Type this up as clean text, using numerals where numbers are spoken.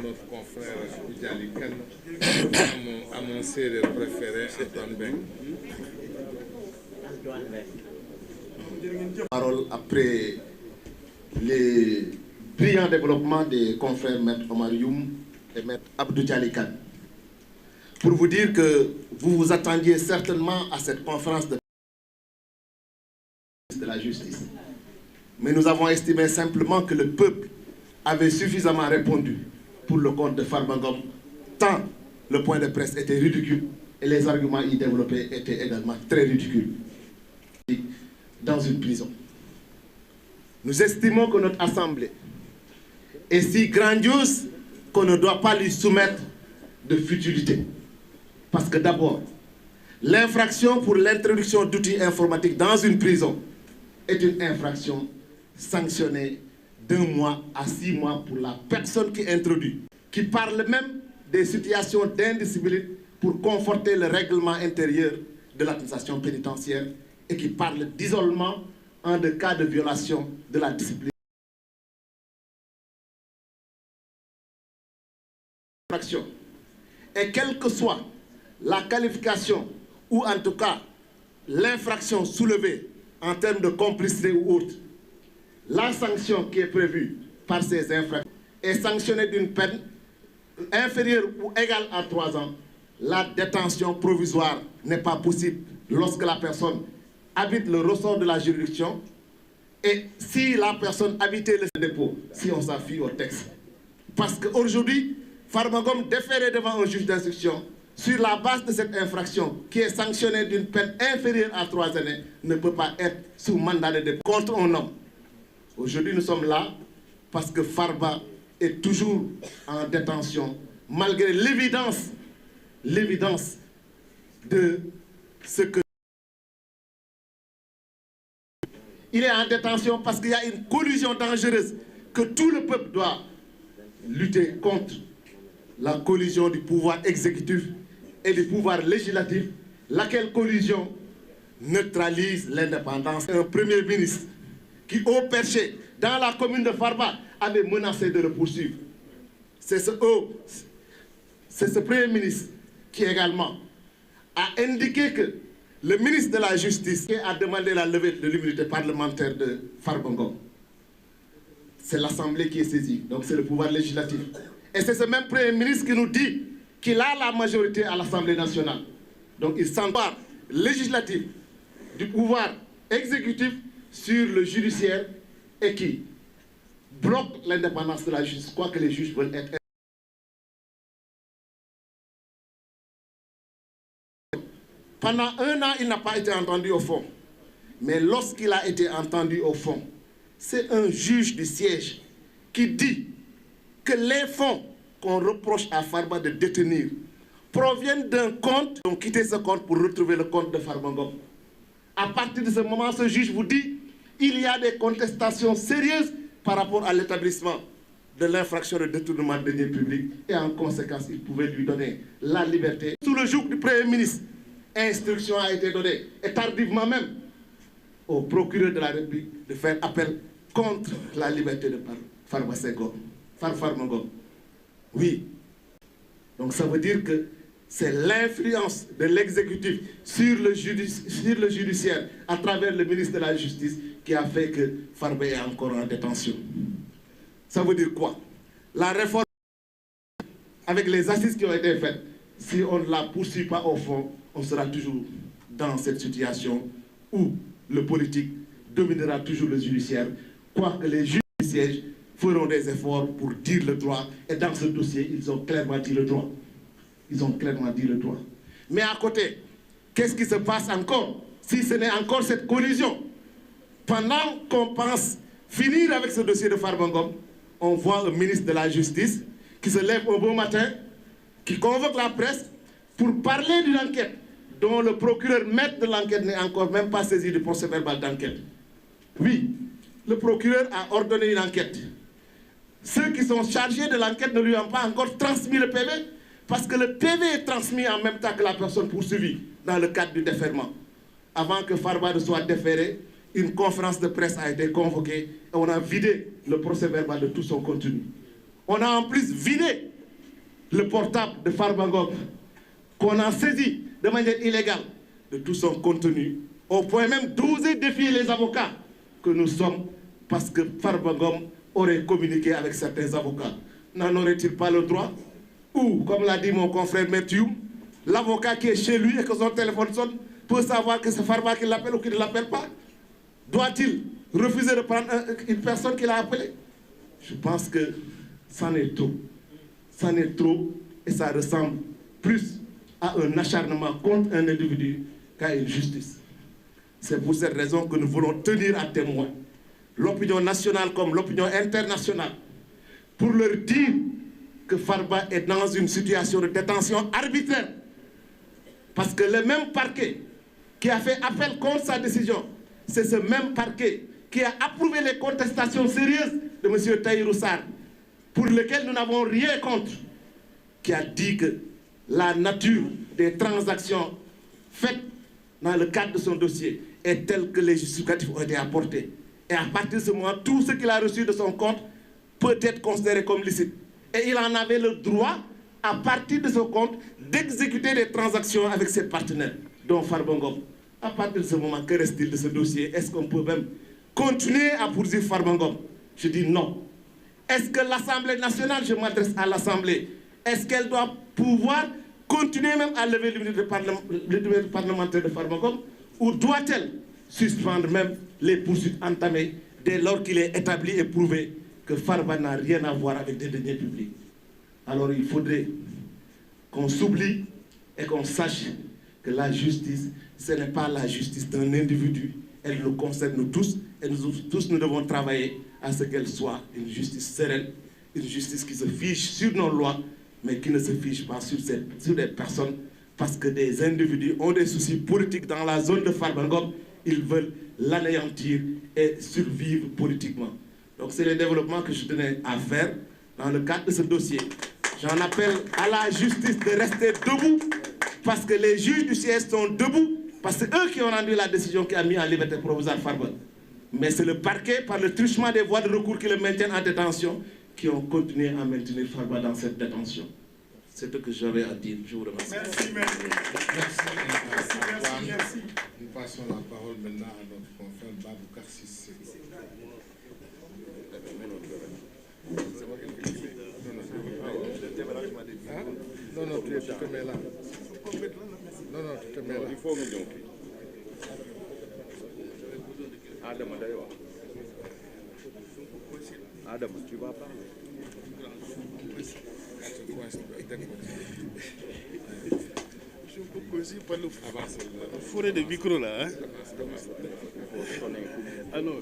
notre confrère Oudjali Kane, à mon série préféré, Antoine Beng. Parole après les brillants développements des confrères Maître Omar Youm et Maître Abdou Djali Kane. Pour vous dire que vous vous attendiez certainement à cette conférence de la justice. Mais nous avons estimé simplement que le peuple avait suffisamment répondu pour le compte de Farba Ngom, tant le point de presse était ridicule et les arguments y développés étaient également très ridicules. Dans une prison. Nous estimons que notre assemblée est si grandiose qu'on ne doit pas lui soumettre de futilité. Parce que d'abord, l'infraction pour l'introduction d'outils informatiques dans une prison est une infraction sanctionnée d'1 mois à 6 mois pour la personne qui introduit, qui parle même des situations d'indiscipline pour conforter le règlement intérieur de l'administration pénitentiaire et qui parle d'isolement en cas de violation de la discipline. Et quelle que soit la qualification ou en tout cas l'infraction soulevée en termes de complicité ou autre, la sanction qui est prévue par ces infractions est sanctionnée d'une peine inférieure ou égale à 3 ans. La détention provisoire n'est pas possible lorsque la personne habite le ressort de la juridiction et si la personne habitait le dépôt, si on s'appuie au texte. Parce qu'aujourd'hui, Farba Ngom déféré devant un juge d'instruction sur la base de cette infraction qui est sanctionnée d'une peine inférieure à 3 années ne peut pas être sous mandat de dépôt contre un homme. Aujourd'hui, nous sommes là parce que Farba est toujours en détention malgré l'évidence de ce que il est en détention parce qu'il y a une collusion dangereuse que tout le peuple doit lutter contre. La collusion du pouvoir exécutif et du pouvoir législatif, laquelle collusion neutralise l'indépendance. Un premier ministre qui, au perché, dans la commune de Farba, avait menacé de le poursuivre. C'est ce premier ministre qui également a indiqué que le ministre de la Justice a demandé la levée de l'immunité parlementaire de Farba Ngom. C'est l'Assemblée qui est saisie, donc c'est le pouvoir législatif. Et c'est ce même Premier ministre qui nous dit qu'il a la majorité à l'Assemblée nationale. Donc il s'empare législatif du pouvoir exécutif sur le judiciaire et qui bloque l'indépendance de la justice, quoi que les juges veulent être. Pendant 1 an, il n'a pas été entendu au fond. Mais lorsqu'il a été entendu au fond, c'est un juge du siège qui dit que les fonds qu'on reproche à Farba de détenir proviennent d'un compte. Donc quittez ce compte pour retrouver le compte de Farba Ngom. À partir de ce moment, ce juge vous dit qu'il y a des contestations sérieuses par rapport à l'établissement de l'infraction de détournement de deniers publics et en conséquence, il pouvait lui donner la liberté. Sous le joug du Premier ministre, instruction a été donnée, et tardivement même, au procureur de la République de faire appel contre la liberté de Farba Ngom. Oui. Donc ça veut dire que c'est l'influence de l'exécutif sur le judiciaire à travers le ministre de la Justice qui a fait que Farba est encore en détention. Ça veut dire quoi? La réforme avec les assises qui ont été faites, si on ne la poursuit pas au fond, on sera toujours dans cette situation où le politique dominera toujours le judiciaire, quoique les juges du siège feront des efforts pour dire le droit. Et dans ce dossier, ils ont clairement dit le droit. Ils ont clairement dit le droit. Mais à côté, qu'est-ce qui se passe encore si ce n'est encore cette collision? Pendant qu'on pense finir avec ce dossier de Farba Ngom, on voit un ministre de la Justice qui se lève au bon matin, qui convoque la presse pour parler d'une enquête dont le procureur maître de l'enquête n'est encore même pas saisi du procès-verbal d'enquête. Oui, le procureur a ordonné une enquête. Ceux qui sont chargés de l'enquête ne lui ont pas encore transmis le PV parce que le PV est transmis en même temps que la personne poursuivie dans le cadre du déferment. Avant que Farba ne soit déféré, une conférence de presse a été convoquée et on a vidé le procès-verbal de tout son contenu. On a en plus vidé le portable de Farba Ngom, qu'on a saisi de manière illégale de tout son contenu, au point même d'oser défier les avocats que nous sommes, parce que Farba Ngom aurait communiqué avec certains avocats. N'en aurait-il pas le droit? Ou, comme l'a dit mon confrère Mathieu, l'avocat qui est chez lui et que son téléphone sonne peut savoir que c'est Farba qui l'appelle ou qui ne l'appelle pas? Doit-il refuser de prendre une personne qu'il a appelée? Je pense que c'en est trop. C'en est trop et ça ressemble plus à un acharnement contre un individu qu'à une justice. C'est pour cette raison que nous voulons tenir à témoin l'opinion nationale comme l'opinion internationale pour leur dire que Farba est dans une situation de détention arbitraire. Parce que le même parquet qui a fait appel contre sa décision, c'est ce même parquet qui a approuvé les contestations sérieuses de M. Tahirou Sarr, pour lequel nous n'avons rien contre, qui a dit que la nature des transactions faites dans le cadre de son dossier est telle que les justificatifs ont été apportés. Et à partir de ce moment, tout ce qu'il a reçu de son compte peut être considéré comme licite. Et il en avait le droit, à partir de ce compte, d'exécuter des transactions avec ses partenaires, dont Farba Ngom. À partir de ce moment, que reste-t-il de ce dossier? Est-ce qu'on peut même continuer à poursuivre Farba Ngom? Je dis non. Est-ce que l'Assemblée nationale, je m'adresse à l'Assemblée, est-ce qu'elle doit pouvoir continuer même à lever l'immunité parlementaire de Farba Ngom, ou doit-elle suspendre même les poursuites entamées dès lors qu'il est établi et prouvé que Farba n'a rien à voir avec des deniers publics? Alors il faudrait qu'on s'oublie et qu'on sache que la justice, ce n'est pas la justice d'un individu, elle nous concerne nous tous, et nous tous nous devons travailler à ce qu'elle soit une justice sereine, une justice qui se fiche sur nos lois, mais qui ne se fiche pas sur des personnes, parce que des individus ont des soucis politiques dans la zone de Farba Ngom, ils veulent l'anéantir et survivre politiquement. Donc c'est le développement que je tenais à faire dans le cadre de ce dossier. J'en appelle à la justice de rester debout, parce que les juges du siège sont debout, parce que c'est eux qui ont rendu la décision qui a mis en liberté provisoire Farba. Mais c'est le parquet, par le truchement des voies de recours qui le maintiennent en détention, qui ont continué à maintenir Farba dans cette détention. C'est ce que j'avais à dire. Je vous remercie. Merci, merci. Nous passons la parole maintenant à notre confrère Baboucar Cissé. Non, non, tu te mets là. Non, non, tu te mets là. Il faut me dire. Adam, tu vas pas. Je suis un peu causé par le fourré de micro là. Hein? Ah non, non,